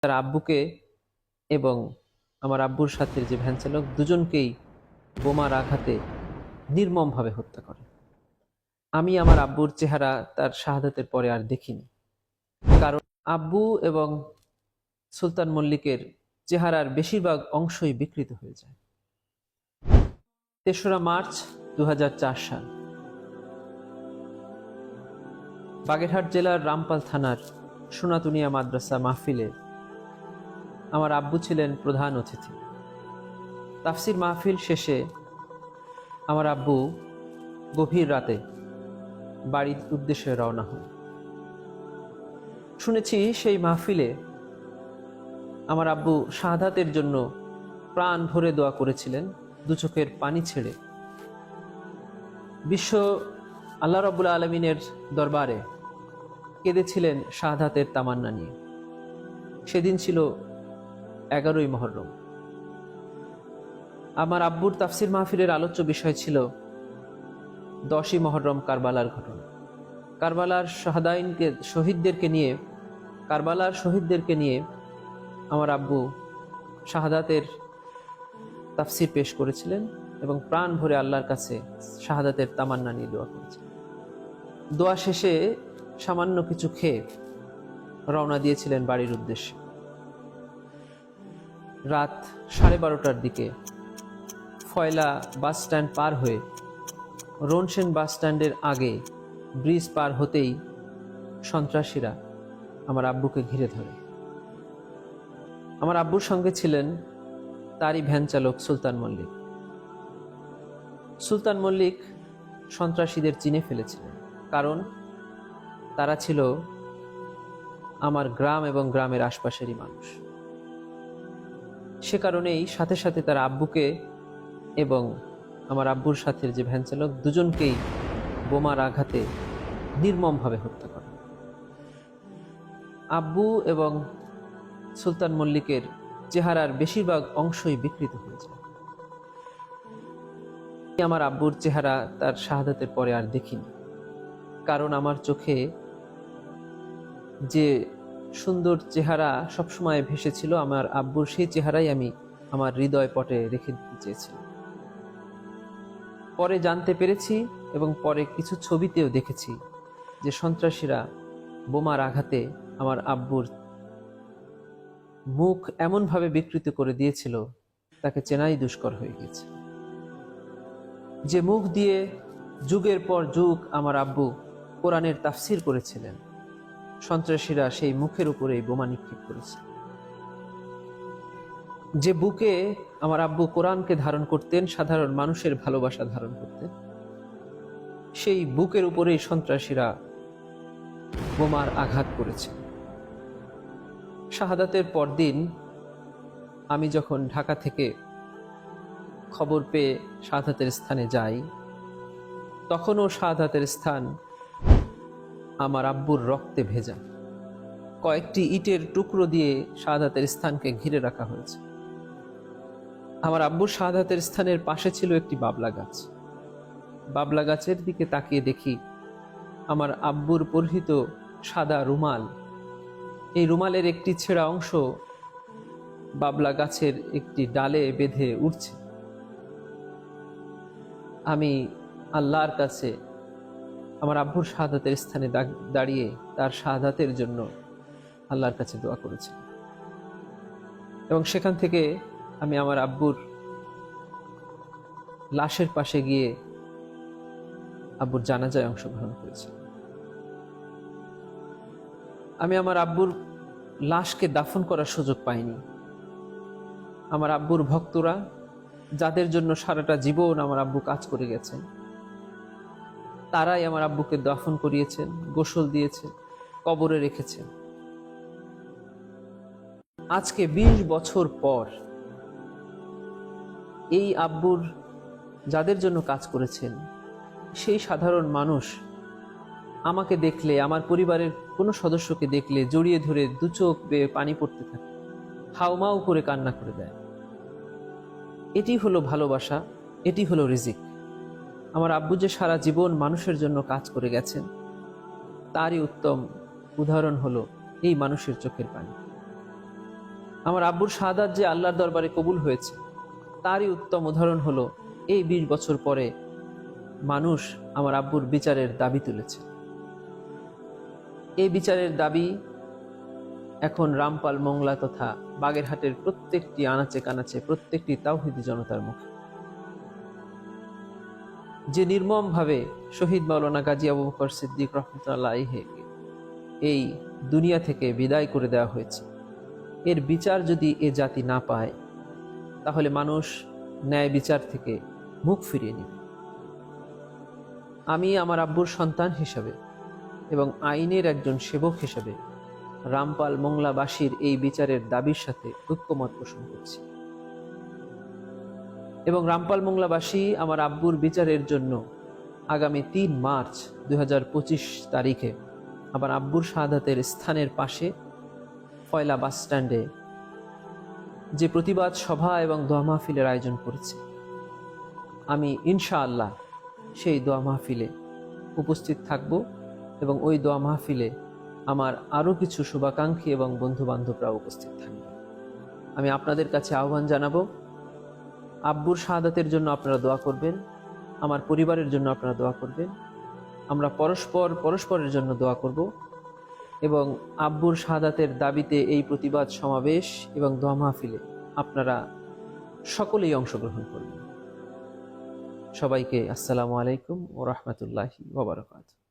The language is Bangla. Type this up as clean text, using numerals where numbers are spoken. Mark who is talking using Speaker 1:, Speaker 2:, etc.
Speaker 1: তার আব্বুকে এবং আমার আব্বুর সাথে যে ভ্যান চালক দুজনকেই বোমার আঘাতে নির্মমভাবে হত্যা করে। আমি আমার আব্বুর চেহারা তার শাহাদাতের পরে আর দেখিনি, কারণ আব্বু এবং সুলতান মল্লিকের চেহারার বেশিরভাগ অংশই বিকৃত হয়ে যায়। ৩রা মার্চ ২০০৪ সাল, বাগেরহাট জেলার রামপাল থানার সোনাতুনিয়া মাদ্রাসা মাহফিলে আমার আব্বু ছিলেন প্রধান অতিথি। তাফসির মাহফিল শেষে আমার আব্বু গভীর রাতে বাড়ির উদ্দেশ্যে রওনা হন। শুনেছি সেই মাহফিলে আমার আব্বু শাহাদাতের জন্য প্রাণ ভরে দোয়া করেছিলেন, দু চোখের পানি ছেড়ে। বিশ্ব আল্লাহ রাব্বুল আলামিনের দরবারে কেঁদেছিলেন শাহাদাতের তামান্না নিয়ে। সেদিন ছিল 11ই মুহররম। আমার আব্বুর তাফসির মাহফিলের আলোচ্য বিষয় ছিল 10ই মুহররম কারবালার ঘটনা। কারবালার শহীদদেরকে নিয়ে আমার আব্বু শাহাদাতের তাফসির পেশ করেছিলেন এবং প্রাণ ভরে আল্লাহর কাছে শাহাদাতের তামান্না নিয়ে দোয়া করেছিলেন। দোয়া শেষে সামান্য কিছু খেয়ে রওনা দিয়েছিলেন বাড়ির উদ্দেশ্যে। রাত 12:30টার দিকে ফয়লা বাস স্ট্যান্ড পার হয়ে রনসেন বাস স্ট্যান্ডের আগে ব্রিজ পার হতেই সন্ত্রাসীরা আমার আব্বুকে ঘিরে ধরে। আমার আব্বুর সঙ্গে ছিলেন তারই ভ্যান চালক সুলতান মল্লিক। সুলতান মল্লিক সন্ত্রাসীদের চিনে ফেলেছিলেন, কারণ তারা ছিল আমার গ্রাম এবং গ্রামের আশপাশেরই মানুষ। সে কারণেই সাথে সাথে তার আব্বুকে এবং আমার আব্বুর সাথে যে ভ্যান চালক দুজনকেই বোমার আঘাতে নির্মমভাবে হত্যা করে। আব্বু এবং সুলতান মল্লিকের চেহারার বেশিরভাগ অংশই বিকৃত হয়ে যায়। আমার আব্বুর চেহারা তার শাহাদাতের পরে আর দেখিনি, কারণ আমার চোখে যে সুন্দর চেহারা সবসময় ভেসেছিল আমার আব্বুর, সেই চেহারাই আমি আমার হৃদয় পটে রেখে দিতে চেয়েছিলাম। পরে জানতে পেরেছি এবং পরে কিছু ছবিতেও দেখেছি যে সন্ত্রাসীরা বোমার আঘাতে আমার আব্বুর মুখ এমনভাবে বিকৃত করে দিয়েছিল তাকে চেনাই দুষ্কর হয়ে গেছে। যে মুখ দিয়ে যুগের পর যুগ আমার আব্বু কোরআনের তাফসির করেছিলেন, সন্ত্রাসীরা সেই মুখের উপরেই বোমা নিক্ষেপ করেছে। যে বুকে আমার আব্বু কোরআনকে ধারণ করতেন, সাধারণ মানুষের ভালোবাসা ধারণ করতেন, সেই বুকের উপরেই সন্ত্রাসীরা বোমার আঘাত করেছে। শাহাদাতের পরদিন আমি যখন ঢাকা থেকে খবর পেয়ে শাহাদাতের স্থানে যাই, তখনও শাহাদাতের স্থান আমার আব্বুর রক্তে ভেজা। কয়েকটি ইটের টুকরো দিয়ে শাহাদাতের স্থানকে ঘিরে রাখা হয়েছে। আমার আব্বুর শাহাদাতের স্থানের পাশে ছিল একটি বাবলা গাছ। বাবলা গাছের দিকে তাকিয়ে দেখি আমার আব্বুর পরিহিত সাদা রুমাল, এই রুমালের একটি ছেঁড়া অংশ বাবলা গাছের একটি ডালে বেঁধে উঠছে। আমি আল্লাহর কাছে আমার আব্বুর শাহাদাতের স্থানে দাঁড়িয়ে তার শাহাদাতের জন্য আল্লাহর কাছে দোয়া করেছি এবং সেখান থেকে আমি আমার আব্বুর লাশের পাশে গিয়ে আব্বুর জানাজায় অংশগ্রহণ করেছি। আমি আমার আব্বুর লাশকে দাফন করার সুযোগ পাইনি। আমার আব্বুর ভক্তরা, যাদের জন্য সারাটা জীবন আমার আব্বু কাজ করে গেছেন, তারাই আমার আব্বুকে দাফন করিয়েছেন, গোসল দিয়েছেন, কবরে রেখেছেন। আজকে 20 বছর পর এই আব্বুর যাদের জন্য কাজ করেছেন, সেই সাধারণ মানুষ আমাকে দেখলে, আমার পরিবারের কোনো সদস্যকে দেখলে জড়িয়ে ধরে দু চোখ বেয়ে পানি পড়তে থাকে, হাউমাউ করে কান্না করে দেয়। এটি হলো ভালোবাসা, এটি হলো রিজিক। আমার আব্বু যে সারা জীবন মানুষের জন্য কাজ করে গেছেন, তারই উত্তম উদাহরণ হলো এই মানুষের চোখের পানি। আমার আব্বুর শাহাদাত যে আল্লাহর দরবারে কবুল হয়েছে তারই উত্তম উদাহরণ হলো এই 20 বছর পরে মানুষ আমার আব্বুর বিচারের দাবি তুলেছে। এই বিচারের দাবি এখন রামপাল, মোংলা তথা বাগেরহাটের প্রত্যেকটি আনাচে কানাচে, প্রত্যেকটি তাওহীদি জনতার মুখে। যে নির্মমভাবে শহীদ মাওলানা গাজী আবু বকর সিদ্দিক রহমতুল্লাহ আলাইহিকে এই দুনিয়া থেকে বিদায় করে দেওয়া হয়েছে, এর বিচার যদি এ জাতি না পায় তাহলে মানুষ ন্যায় বিচার থেকে মুখ ফিরিয়ে নেবে। আমি আমার আব্বুর সন্তান হিসাবে এবং আইনের একজন সেবক হিসাবে রামপাল মোংলাবাসীর এই বিচারের দাবির সাথে ঐক্যমত পোষণ করছি এবং রামপাল মোংলাবাসী আমার আব্বুর বিচারের জন্য আগামী 3 মার্চ 2025 তারিখে আমার আব্বুর শাহাদাতের স্থানের পাশে ফয়লা বাস স্ট্যান্ডে যে প্রতিবাদ সভা এবং দোয়া মাহফিলের আয়োজন করেছে, আমি ইনশাআল্লাহ সেই দোয়া মাহফিলে উপস্থিত থাকব এবং ওই দোয়া মাহফিলে আমার আরও কিছু শুভাকাঙ্ক্ষী এবং বন্ধু বান্ধবরা উপস্থিত থাকবে। আমি আপনাদের কাছে আহ্বান জানাবো, আব্বুর শাহাদাতের জন্য আপনারা দোয়া করবেন, আমার পরিবারের জন্য আপনারা দোয়া করবেন, আমরা পরস্পরের জন্য দোয়া করব এবং আব্বুর শাহাদাতের দাবিতে এই প্রতিবাদ সমাবেশ এবং দোয়া মাহফিলে আপনারা সকলেই অংশগ্রহণ করবেন। সবাইকে আসসালামু আলাইকুম ওয়া রাহমাতুল্লাহি ওয়া বারাকাতুহু।